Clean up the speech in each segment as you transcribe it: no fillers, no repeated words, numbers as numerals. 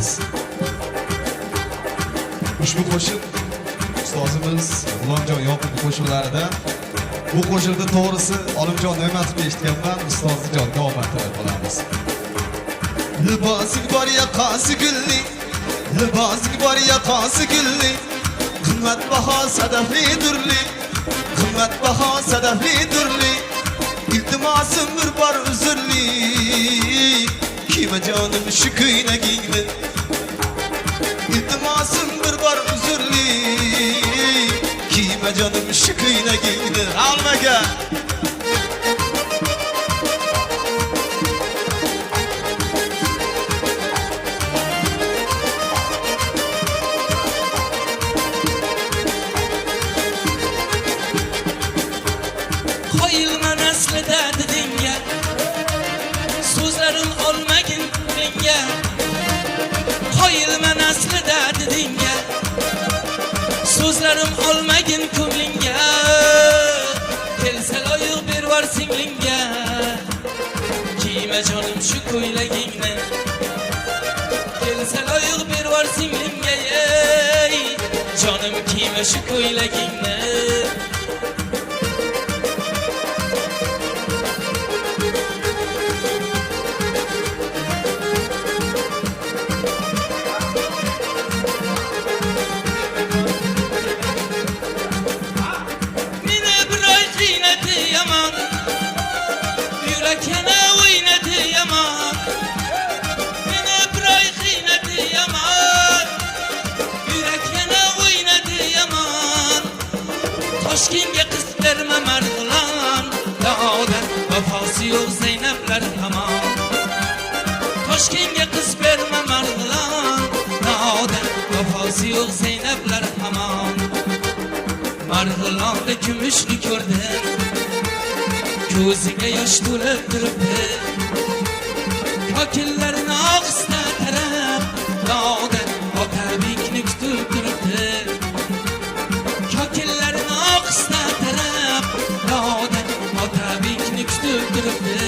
qolamiz. Ushbu qo'shiq ustozimiz G'ulomjon Yoqub qo'shiqlarida bu qo'shiqni to'g'risi Olimjon Ne'matovga eshitganman, ustozni joniga omad tilab qolamiz. Libosing bor yoqasi gulli, libosing bor yoqasi gulli, qimmatbaho sadafli durli, qimmatbaho sadafli durli, iltimosim bir bor uzrli, kiyma jonim shu ko'ylagingni, iltimosim bir bor uzrli, kiyma jonim shu ko'ylagingni. Almaga Qo'yilma naslida didingga, so'zlarim olmagin menga. Qo'yilma naslida didingga, so'zlarim olmagin ko'nglingga. Kelsa loyiq bervar singlingga, kiyma jonim shu ko'ylagingni. Kelsa loyiq bervar singlingga, ey jonim kiyma shu ko'ylagingni. Toshkentga qiz berma Marg'ilon, Daoda vafosi yo'q Zaynablar hamon. Toshkentga qiz berma Marg'ilon, Daoda vafosi yo'q Zaynablar hamon. Marg'ilonda kumushni ko'rdim, ko'ziga yosh to'lib turibdi. Kokillarini og'izda tarab, Daoda otabekni kutib turibdi. Kokillarini og'izda tarab, Daoda otabekni kutib turibdi.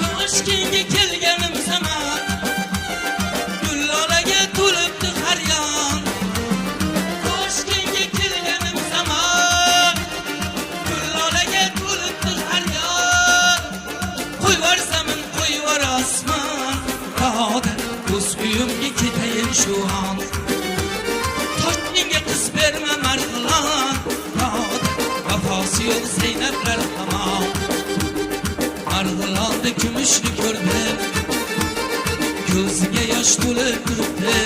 Toshkentga kelganim zamon, gullolaga to'libdi har yon. Toshkentga kelganim zamon, gullolaga to'libdi har yon. Qo'yvarsamin qo'yvar osmon, Daoda o'z uyimga ketayin shu on. Toshkentga qiz berma Marg'ilon, Daoda vafosi yo'q Zaynablar hamon. Marg'ilonda kumushni ko'rdim, ko'ziga yosh to'lib turibdi.